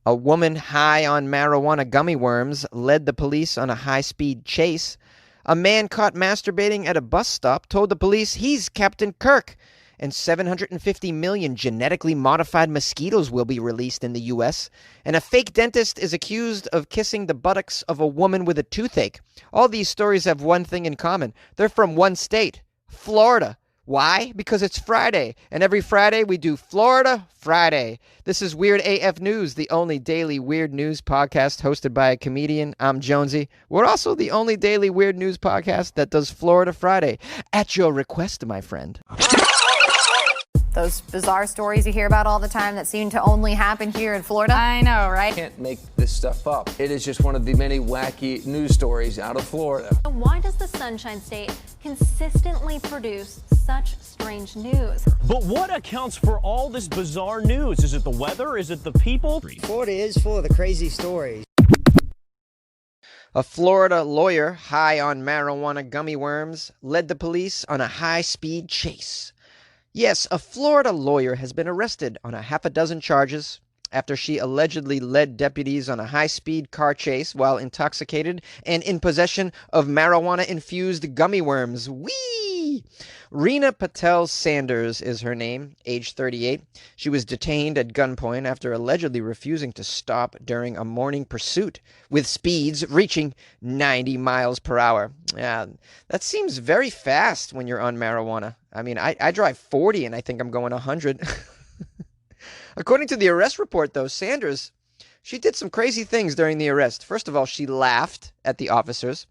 A woman high on marijuana gummy worms led the police on a high-speed chase. A man caught masturbating at a bus stop told the police he's Captain Kirk. And 750 million genetically modified mosquitoes will be released in the U.S. And a fake dentist is accused of kissing the buttocks of a woman with a toothache. All these stories have one thing in common. They're from one state, Florida. Why? Because it's Friday, and every Friday we do Florida Friday. This is Weird AF News, the only daily weird news podcast hosted by a comedian. I'm Jonesy. We're also the only daily weird news podcast that does Florida Friday. At your request, my friend. Those bizarre stories you hear about all the time that seem to only happen here in Florida. I know, right? Can't make this stuff up. It is just one of the many wacky news stories out of Florida. Why does the Sunshine State consistently produce such strange news? But what accounts for all this bizarre news? Is it the weather? Is it the people? Florida is full of the crazy stories. A Florida lawyer high on marijuana gummy worms led the police on a high-speed chase. Yes, a Florida lawyer has been arrested on a half a dozen charges after she allegedly led deputies on a high-speed car chase while intoxicated and in possession of marijuana-infused gummy worms. Whee! Rena Patel Sanders is her name, age 38. She was detained at gunpoint after allegedly refusing to stop during a morning pursuit with speeds reaching 90 miles per hour. That seems very fast when you're on marijuana. I mean, I drive 40 and I think I'm going 100. According to the arrest report, though, Sanders, she did some crazy things during the arrest. First of all, she laughed at the officers,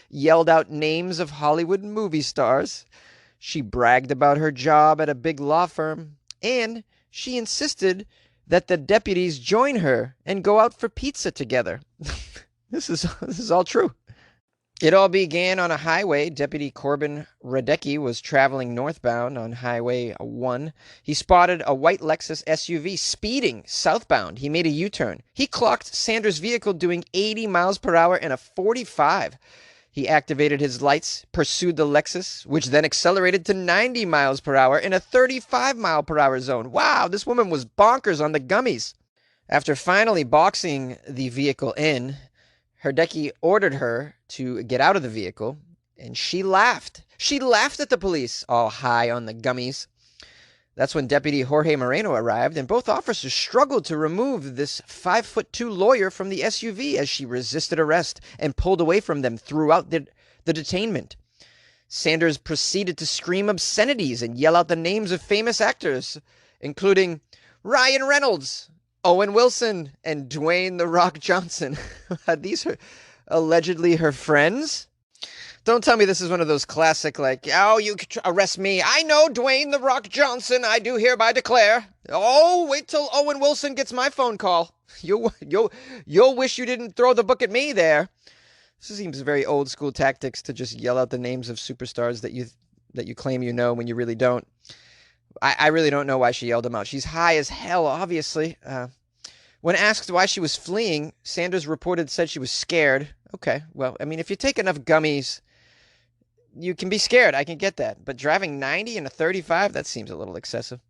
yelled out names of Hollywood movie stars. She bragged about her job at a big law firm, and she insisted that the deputies join her and go out for pizza together. This is all true. It all began on a highway. Deputy Corbin Radecki was traveling northbound on Highway 1. He spotted a white Lexus SUV speeding southbound. He made a U-turn. He clocked Sanders' vehicle doing 80 miles per hour in a 45. He activated his lights, pursued the Lexus, which then accelerated to 90 miles per hour in a 35 mile per hour zone. Wow, this woman was bonkers on the gummies. After finally boxing the vehicle in, Herdecki ordered her to get out of the vehicle, and she laughed. She laughed at the police, all high on the gummies. That's when Deputy Jorge Moreno arrived, and both officers struggled to remove this 5'2" lawyer from the SUV as she resisted arrest and pulled away from them throughout the detainment. Sanders proceeded to scream obscenities and yell out the names of famous actors, including Ryan Reynolds, Owen Wilson, and Dwayne "The Rock" Johnson. Are these allegedly her friends? Don't tell me this is one of those classic, like, oh, you could arrest me. I know Dwayne "The Rock" Johnson. I do hereby declare. Oh, wait till Owen Wilson gets my phone call. You'll wish you didn't throw the book at me there. This seems very old school tactics to just yell out the names of superstars that you claim you know when you really don't. I really don't know why she yelled them out. She's high as hell, obviously. When asked why she was fleeing, Sanders said she was scared. Okay, well, I mean, if you take enough gummies, you can be scared. I can get that. But driving 90 in a 35, that seems a little excessive.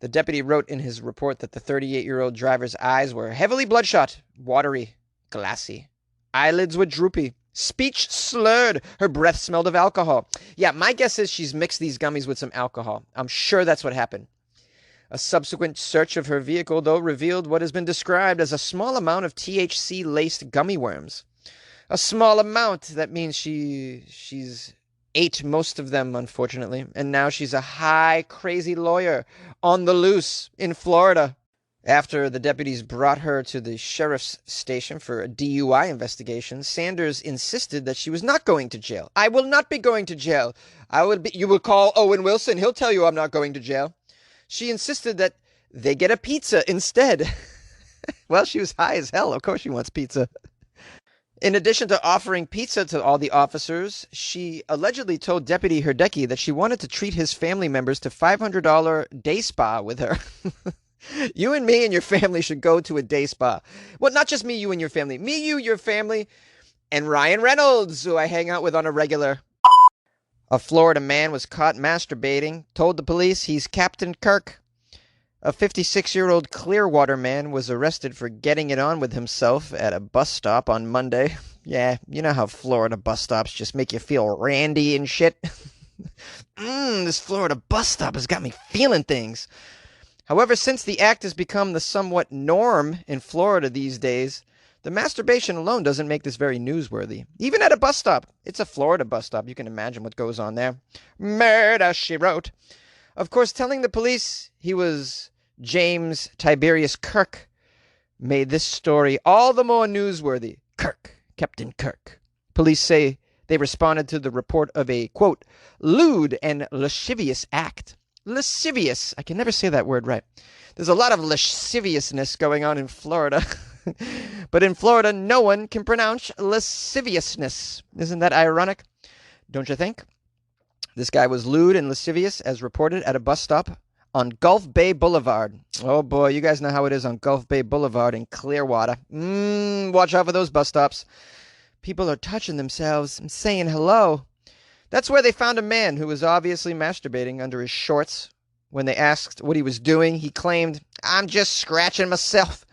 The deputy wrote in his report that the 38-year-old driver's eyes were heavily bloodshot, watery, glassy. Eyelids were droopy. Speech slurred. Her breath smelled of alcohol. Yeah, my guess is she's mixed these gummies with some alcohol. I'm sure that's what happened. A subsequent search of her vehicle, though, revealed what has been described as a small amount of THC-laced gummy worms. A small amount. That means she's ate most of them, unfortunately. And now she's a high, crazy lawyer on the loose in Florida. After the deputies brought her to the sheriff's station for a DUI investigation, Sanders insisted that she was not going to jail. I will not be going to jail. You will call Owen Wilson. He'll tell you I'm not going to jail. She insisted that they get a pizza instead. Well, she was high as hell. Of course she wants pizza. In addition to offering pizza to all the officers, she allegedly told Deputy Herdecki that she wanted to treat his family members to $500 day spa with her. You and me and your family should go to a day spa. Well, not just me, you and your family. Me, you, your family, and Ryan Reynolds, who I hang out with on a regular. A Florida man was caught masturbating, told the police he's Captain Kirk. A 56-year-old Clearwater man was arrested for getting it on with himself at a bus stop on Monday. Yeah, you know how Florida bus stops just make you feel randy and shit? This Florida bus stop has got me feeling things. However, since the act has become the somewhat norm in Florida these days, the masturbation alone doesn't make this very newsworthy. Even at a bus stop. It's a Florida bus stop. You can imagine what goes on there. Murder, she wrote. Of course, telling the police he was James Tiberius Kirk made this story all the more newsworthy. Kirk, Captain Kirk. Police say they responded to the report of a, quote, lewd and lascivious act. Lascivious. I can never say that word right. There's a lot of lasciviousness going on in Florida. But in Florida, no one can pronounce lasciviousness. Isn't that ironic? Don't you think? This guy was lewd and lascivious, as reported at a bus stop on Gulf Bay Boulevard. Oh boy, you guys know how it is on Gulf Bay Boulevard in Clearwater. Watch out for those bus stops. People are touching themselves and saying hello. That's where they found a man who was obviously masturbating under his shorts. When they asked what he was doing, he claimed, I'm just scratching myself.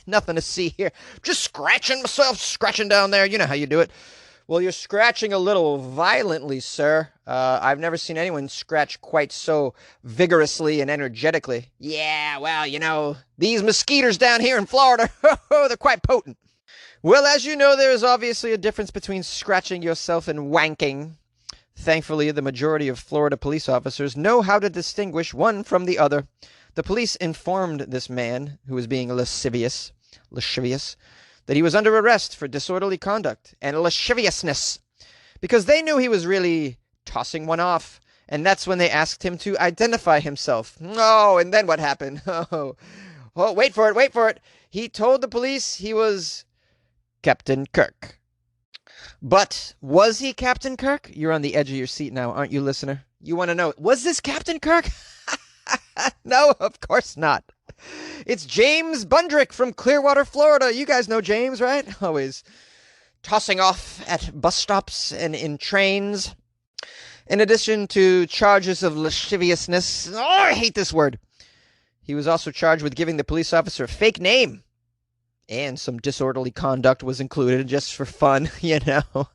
Nothing to see here. Just scratching myself, scratching down there. You know how you do it. Well, you're scratching a little violently, sir. I've never seen anyone scratch quite so vigorously and energetically. Yeah, well, you know, these mosquitoes down here in Florida, they're quite potent. Well, as you know, there is obviously a difference between scratching yourself and wanking. Thankfully, the majority of Florida police officers know how to distinguish one from the other. The police informed this man, who was being lascivious, that he was under arrest for disorderly conduct and lasciviousness, because they knew he was really tossing one off, and that's when they asked him to identify himself. Oh, and then what happened? Oh, wait for it. He told the police he was Captain Kirk. But was he Captain Kirk? You're on the edge of your seat now, aren't you, listener? You want to know, was this Captain Kirk? No, of course not. It's James Bundrick from Clearwater, Florida. You guys know James, right? Always tossing off at bus stops and in trains. In addition to charges of lasciviousness, I hate this word. He was also charged with giving the police officer a fake name. And some disorderly conduct was included just for fun, you know.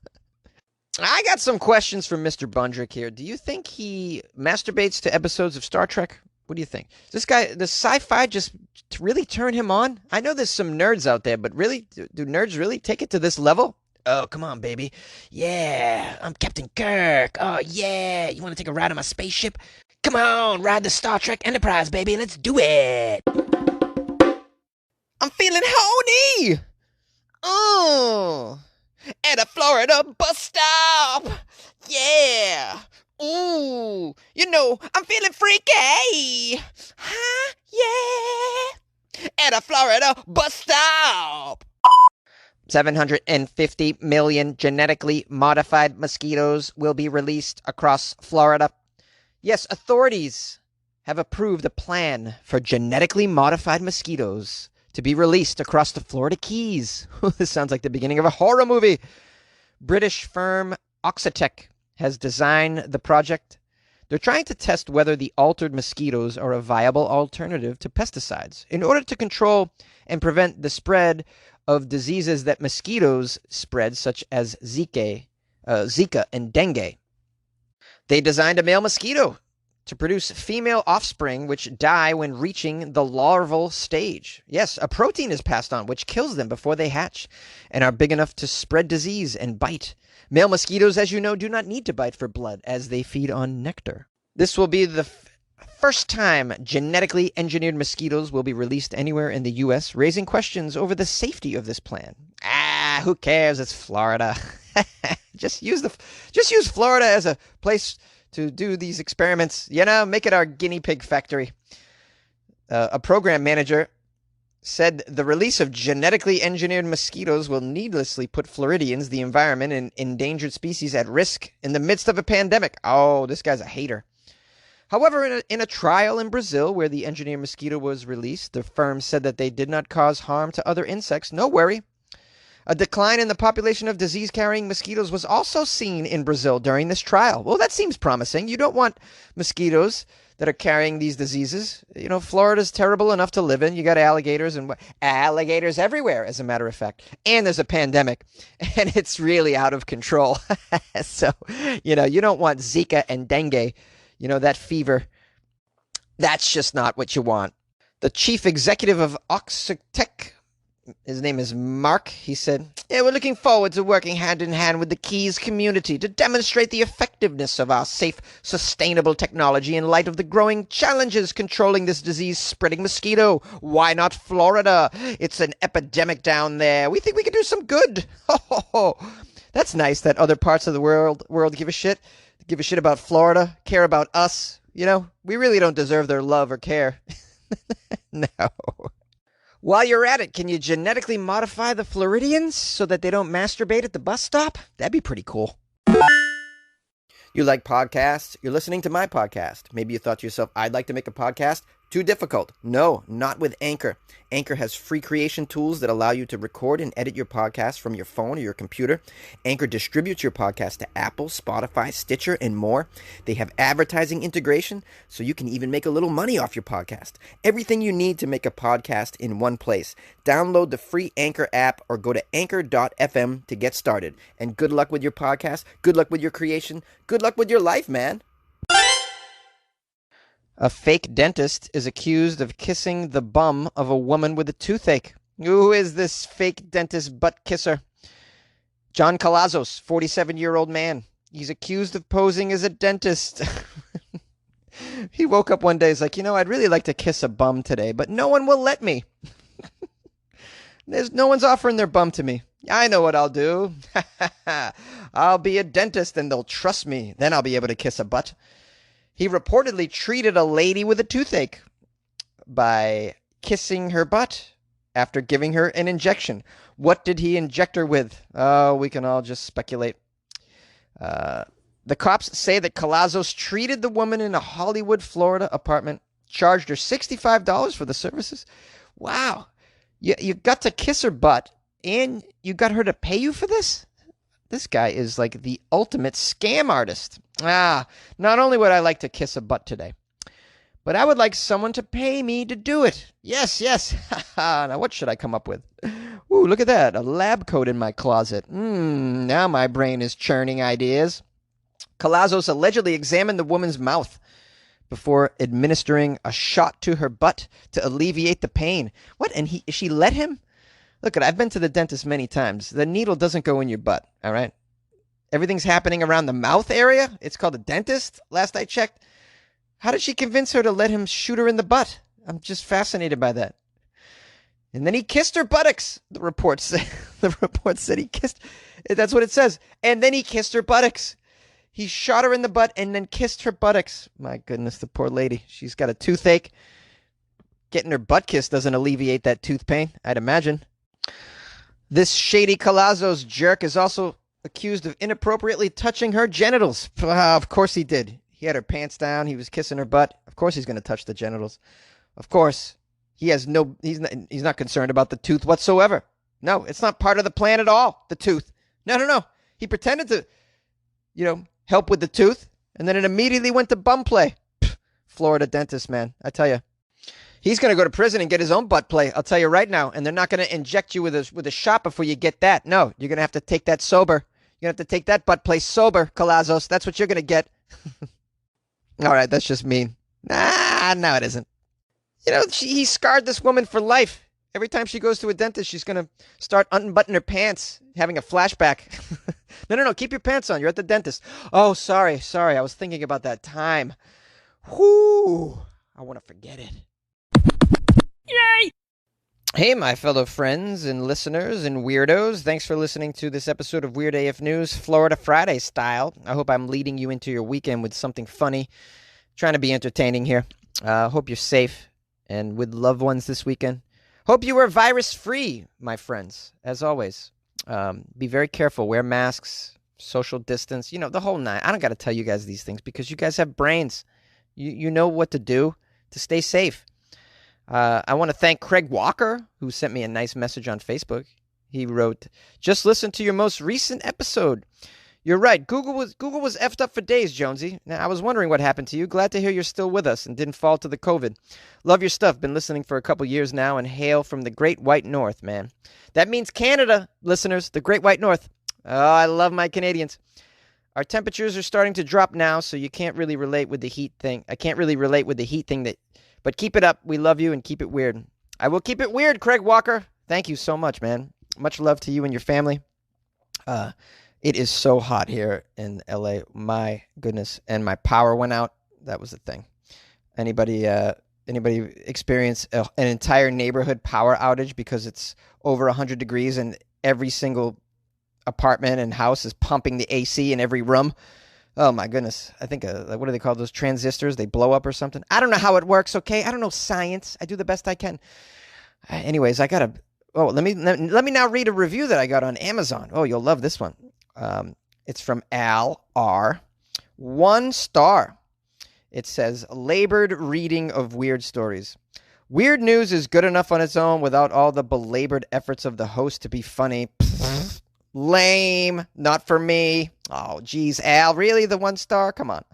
I got some questions from Mr. Bundrick here. Do you think he masturbates to episodes of Star Trek? What do you think? This guy, does sci-fi just really turn him on? I know there's some nerds out there, but really? Do nerds really take it to this level? Oh, come on, baby. Yeah, I'm Captain Kirk. Oh, yeah. You want to take a ride on my spaceship? Come on, ride the Star Trek Enterprise, baby. Let's do it. I'm feeling horny. Oh, at a Florida bus stop. Yeah. Ooh, you know, I'm feeling freaky. Huh? Yeah. At a Florida bus stop. 750 million genetically modified mosquitoes will be released across Florida. Yes, authorities have approved a plan for genetically modified mosquitoes to be released across the Florida Keys. This sounds like the beginning of a horror movie. British firm Oxitec has designed the project. They're trying to test whether the altered mosquitoes are a viable alternative to pesticides in order to control and prevent the spread of diseases that mosquitoes spread, such as Zika and dengue. They designed a male mosquito to produce female offspring which die when reaching the larval stage. Yes, a protein is passed on which kills them before they hatch and are big enough to spread disease and bite. Male mosquitoes, as you know, do not need to bite for blood as they feed on nectar. This will be the first time genetically engineered mosquitoes will be released anywhere in the U.S., raising questions over the safety of this plan. Who cares? It's Florida. Just use Florida as a place to do these experiments. You know, make it our guinea pig factory. A program manager said the release of genetically engineered mosquitoes will needlessly put Floridians, the environment, and endangered species at risk in the midst of a pandemic. Oh, this guy's a hater. However, in a trial in Brazil where the engineered mosquito was released, the firm said that they did not cause harm to other insects. No worry. A decline in the population of disease-carrying mosquitoes was also seen in Brazil during this trial. Well, that seems promising. You don't want mosquitoes that are carrying these diseases. You know, Florida's terrible enough to live in. You got alligators and alligators everywhere, as a matter of fact. And there's a pandemic, and it's really out of control. So, you know, you don't want Zika and dengue, you know, that fever. That's just not what you want. The chief executive of Oxitec, his name is Mark, he said, "Yeah, we're looking forward to working hand in hand with the Keys community to demonstrate the effectiveness of our safe, sustainable technology in light of the growing challenges controlling this disease-spreading mosquito. Why not Florida? It's an epidemic down there. We think we can do some good." That's nice that other parts of the world give a shit. Give a shit about Florida, care about us. You know, we really don't deserve their love or care. No. While you're at it, can you genetically modify the Floridians so that they don't masturbate at the bus stop? That'd be pretty cool. You like podcasts? You're listening to my podcast. Maybe you thought to yourself, I'd like to make a podcast. Too difficult. No, not with Anchor. Anchor has free creation tools that allow you to record and edit your podcast from your phone or your computer. Anchor distributes your podcast to Apple, Spotify, Stitcher, and more. They have advertising integration, so you can even make a little money off your podcast. Everything you need to make a podcast in one place. Download the free Anchor app or go to anchor.fm to get started. And good luck with your podcast. Good luck with your creation. Good luck with your life, man. A fake dentist is accused of kissing the bum of a woman with a toothache. Who is this fake dentist butt kisser? John Calazos, 47-year-old man. He's accused of posing as a dentist. He woke up one day, he's like, you know, I'd really like to kiss a bum today, but no one will let me. No one's offering their bum to me. I know what I'll do. I'll be a dentist and they'll trust me. Then I'll be able to kiss a butt. He reportedly treated a lady with a toothache by kissing her butt after giving her an injection. What did he inject her with? Oh, we can all just speculate. The cops say that Calazos treated the woman in a Hollywood, Florida apartment, charged her $65 for the services. Wow. You got to kiss her butt, and you got her to pay you for this? This guy is like the ultimate scam artist. Not only would I like to kiss a butt today, but I would like someone to pay me to do it. Yes. Now what should I come up with? Ooh, look at that. A lab coat in my closet. Now my brain is churning ideas. Calazos allegedly examined the woman's mouth before administering a shot to her butt to alleviate the pain. What? And she let him? Look, I've been to the dentist many times. The needle doesn't go in your butt, all right? Everything's happening around the mouth area. It's called a dentist, last I checked. How did she convince her to let him shoot her in the butt? I'm just fascinated by that. And then he kissed her buttocks, the report said he kissed. That's what it says. And then he kissed her buttocks. He shot her in the butt and then kissed her buttocks. My goodness, the poor lady. She's got a toothache. Getting her butt kissed doesn't alleviate that tooth pain, I'd imagine. This shady Calazos jerk is also accused of inappropriately touching her genitals. Of course he did. He had her pants down. He was kissing her butt. Of course he's going to touch the genitals. Of course. He's not concerned about the tooth whatsoever. No, it's not part of the plan at all, the tooth. No. He pretended to, help with the tooth, and then it immediately went to bum play. Florida dentist, man, I tell you. He's going to go to prison and get his own butt play, I'll tell you right now. And they're not going to inject you with a shot before you get that. No, you're going to have to take that sober. You're going to have to take that butt play sober, Calazos. That's what you're going to get. All right, that's just mean. No, it isn't. He scarred this woman for life. Every time she goes to a dentist, she's going to start unbuttoning her pants, having a flashback. No, keep your pants on. You're at the dentist. Oh, sorry. I was thinking about that time. Whoo, I want to forget it. Yay! Hey, my fellow friends and listeners and weirdos. Thanks for listening to this episode of Weird AF News, Florida Friday style. I hope I'm leading you into your weekend with something funny. Trying to be entertaining here. Hope you're safe and with loved ones this weekend. Hope you are virus-free, my friends, as always. Be very careful. Wear masks, social distance, the whole nine. I don't got to tell you guys these things because you guys have brains. You know what to do to stay safe. I want to thank Craig Walker, who sent me a nice message on Facebook. He wrote, just listen to your most recent episode. You're right. Google was effed up for days, Jonesy. Now, I was wondering what happened to you. Glad to hear you're still with us and didn't fall to the COVID. Love your stuff. Been listening for a couple years now and hail from the Great White North, man. That means Canada, listeners, the Great White North. Oh, I love my Canadians. Our temperatures are starting to drop now, so you can't really relate with the heat thing. I can't really relate with the heat thing, but keep it up. We love you and keep it weird. I will keep it weird, Craig Walker. Thank you so much, man. Much love to you and your family. It is so hot here in LA. My goodness. And my power went out. That was the thing. Anybody experience an entire neighborhood power outage because it's over 100 degrees and every single apartment and house is pumping the AC in every room? Oh my goodness. I think, what do they call those transistors? They blow up or something. I don't know how it works, okay? I don't know science. I do the best I can. Anyways, I got to... Oh, let me now read a review that I got on Amazon. Oh, you'll love this one. It's from Al R. 1 star. It says, labored reading of weird stories. Weird news is good enough on its own without all the belabored efforts of the host to be funny. Lame. Not for me. Oh, geez, Al. Really? The 1 star? Come on.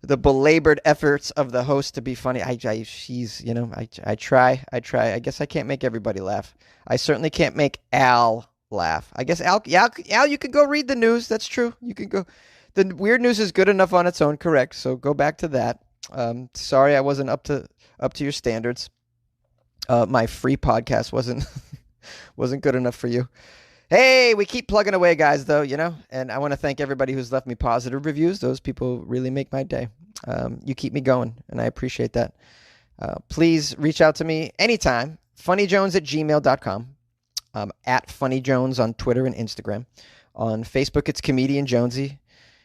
The belabored efforts of the host to be funny. I try. I guess I can't make everybody laugh. I certainly can't make Al laugh. I guess Al, you could go read the news. That's true. You can go. The weird news is good enough on its own. Correct. So go back to that. Sorry, I wasn't up to your standards. My free podcast wasn't good enough for you. Hey, we keep plugging away, guys, though, and I want to thank everybody who's left me positive reviews. Those people really make my day. You keep me going, and I appreciate that. Please reach out to me anytime, funnyjones@gmail.com, at funnyjones on Twitter and Instagram. On Facebook, it's Comedian Jonesy.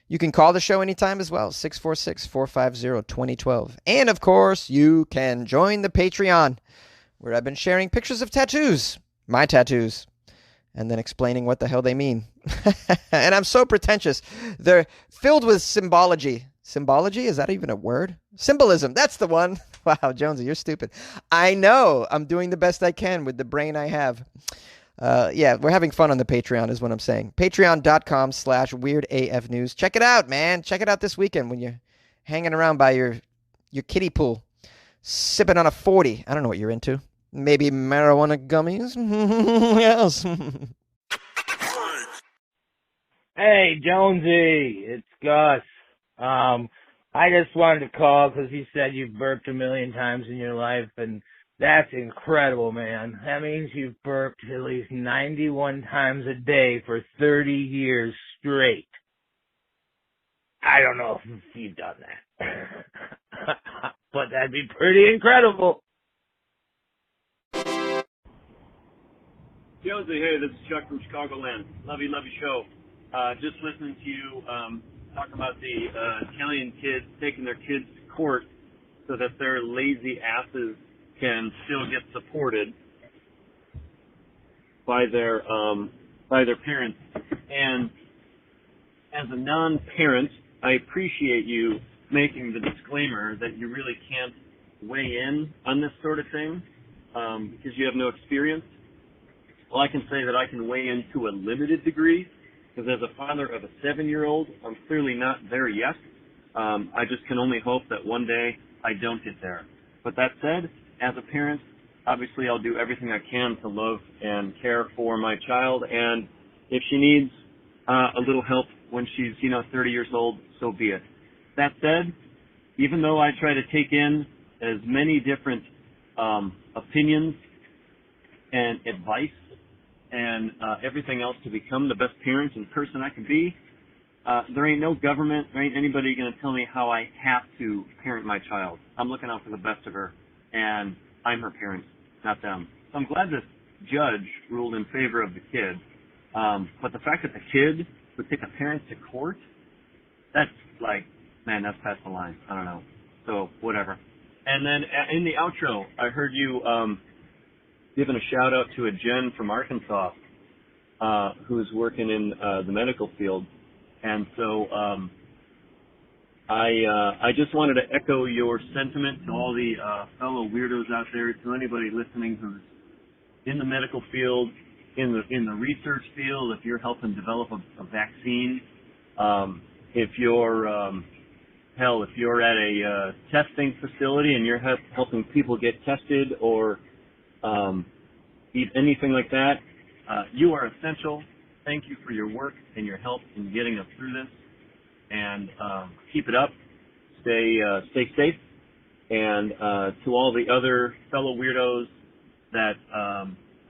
You can call the show anytime as well, 646-450-2012. And, of course, you can join the Patreon, where I've been sharing pictures of tattoos, my tattoos, and then explaining what the hell they mean. And I'm so pretentious. They're filled with symbology. Symbology? Is that even a word? Symbolism. That's the one. Wow, Jonesy, you're stupid. I know. I'm doing the best I can with the brain I have. Yeah, we're having fun on the Patreon is what I'm saying. Patreon.com/weirdafnews. Check it out, man. Check it out this weekend when you're hanging around by your kiddie pool, sipping on a 40. I don't know what you're into. Maybe marijuana gummies? Yes. Hey, Jonesy, it's Gus. I just wanted to call because you said you've burped 1 million times in your life, and that's incredible, man. That means you've burped at least 91 times a day for 30 years straight. I don't know if you've done that, but that'd be pretty incredible. Jonesy, hey, this is Chuck from Chicagoland. Love you show. Just listening to you talk about the Italian kids taking their kids to court so that their lazy asses can still get supported by their parents. And as a non-parent, I appreciate you making the disclaimer that you really can't weigh in on this sort of thing because you have no experience. Well, I can say that I can weigh in to a limited degree, because as a father of a 7-year-old, I'm clearly not there yet. I just can only hope that one day I don't get there. But that said, as a parent, obviously I'll do everything I can to love and care for my child, and if she needs a little help when she's, 30 years old, so be it. That said, even though I try to take in as many different opinions and advice and everything else to become the best parent and person I can be, there ain't no government, there ain't anybody going to tell me how I have to parent my child. I'm looking out for the best of her, and I'm her parent, not them. So I'm glad this judge ruled in favor of the kid. But the fact that the kid would take a parent to court, that's like, man, that's past the line. I don't know. So, whatever. And then in the outro, I heard you giving a shout out to a Jen from Arkansas who's working in the medical field. And so I just wanted to echo your sentiment to all the fellow weirdos out there, to anybody listening who's in the medical field in the research field, if you're helping develop a vaccine, if you're if you're at a testing facility and you're helping people get tested or anything like that, you are essential. Thank you for your work and your help in getting us through this. And keep it up. Stay safe. And to all the other fellow weirdos that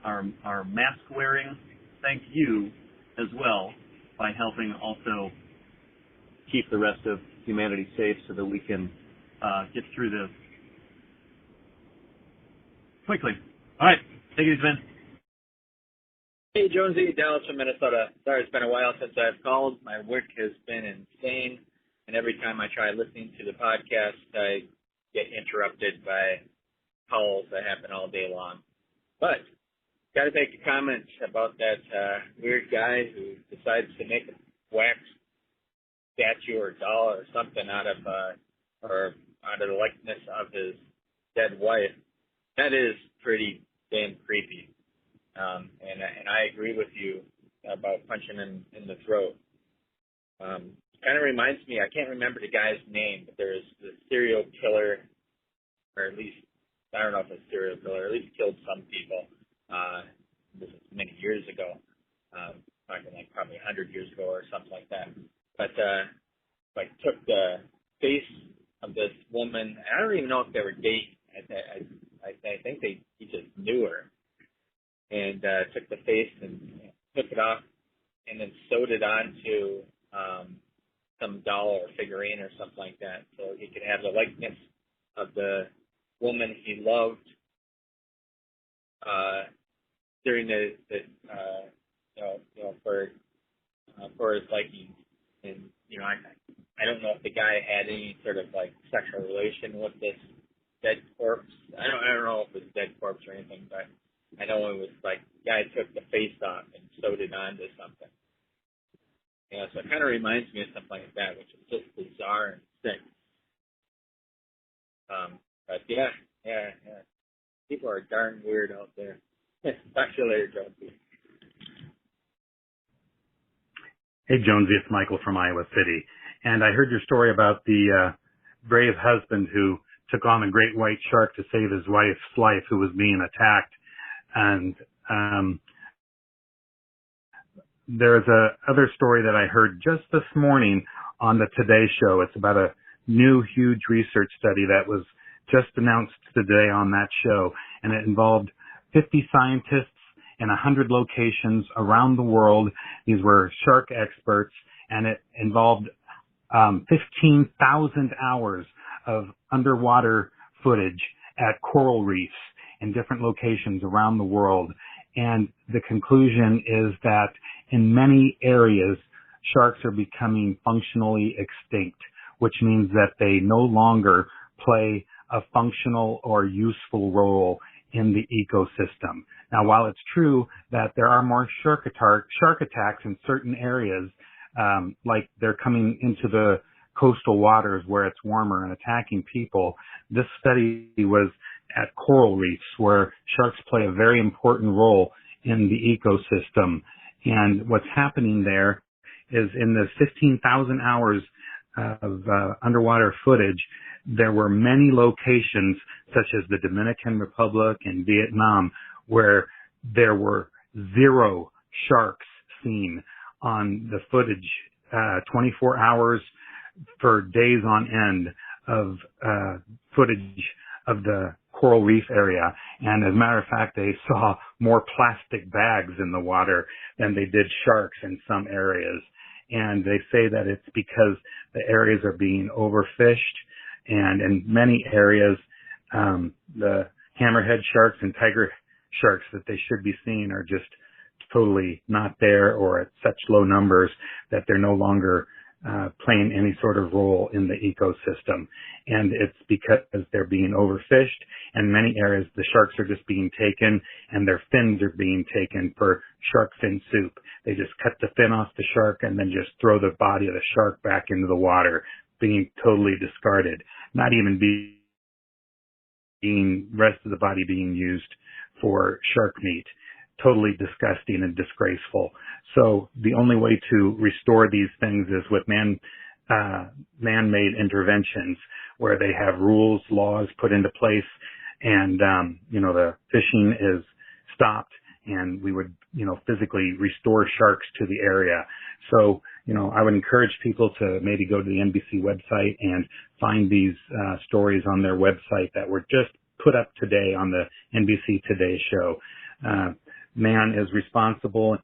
are mask wearing, thank you as well by helping also keep the rest of humanity safe so that we can get through this quickly. All right, take it easy, Ben. Hey, Jonesy, Dallas from Minnesota. Sorry, it's been a while since I've called. My work has been insane, and every time I try listening to the podcast, I get interrupted by calls that happen all day long. But got to make a comment about that weird guy who decides to make a wax statue or doll or something out of the likeness of his dead wife. That is pretty damn creepy. And I agree with you about punching in the throat. Kind of reminds me, I can't remember the guy's name, but there's the serial killer, or at least, I don't know if it's serial killer, at least killed some people. This is many years ago, talking like probably 100 years ago or something like that. But like took the face of this woman. I don't even know if they were dating. I think he just knew her, and took the face and took it off, and then sewed it onto some doll or figurine or something like that, so he could have the likeness of the woman he loved during the for his liking. And I don't know if the guy had any sort of like sexual relation with this dead corpse. I don't know if it was a dead corpse or anything, but I know it was like the guy took the face off and sewed it onto something. So it kind of reminds me of something like that, which is just bizarre and sick. But yeah. People are darn weird out there. Talk to you later, Jonesy. Hey, Jonesy, it's Michael from Iowa City. And I heard your story about the brave husband who took on a great white shark to save his wife's life who was being attacked. And there's a other story that I heard just this morning on the Today Show. It's about a new huge research study that was just announced today on that show, and it involved 50 scientists in 100 locations around the world. These were shark experts, and it involved 15,000 hours of underwater footage at coral reefs in different locations around the world. And the conclusion is that in many areas, sharks are becoming functionally extinct, which means that they no longer play a functional or useful role in the ecosystem. Now, while it's true that there are more shark attacks in certain areas, like they're coming into the coastal waters where it's warmer and attacking people, this study was at coral reefs where sharks play a very important role in the ecosystem. And what's happening there is in the 15,000 hours of underwater footage, there were many locations such as the Dominican Republic and Vietnam where there were 0 sharks seen on the footage, 24 hours for days on end of footage of the coral reef area. And as a matter of fact, they saw more plastic bags in the water than they did sharks in some areas. And they say that it's because the areas are being overfished, and in many areas, the hammerhead sharks and tiger sharks that they should be seeing are just totally not there, or at such low numbers that they're no longer playing any sort of role in the ecosystem. And it's because they're being overfished, and many areas the sharks are just being taken and their fins are being taken for shark fin soup. They just cut the fin off the shark and then just throw the body of the shark back into the water, being totally discarded, not even being rest of the body being used for shark meat. totally disgusting and disgraceful. So the only way to restore these things is with man-made interventions where they have rules, laws put into place, and the fishing is stopped, and we would physically restore sharks to the area. So I would encourage people to maybe go to the NBC website and find these stories on their website that were just put up today on the NBC Today show. Man is responsible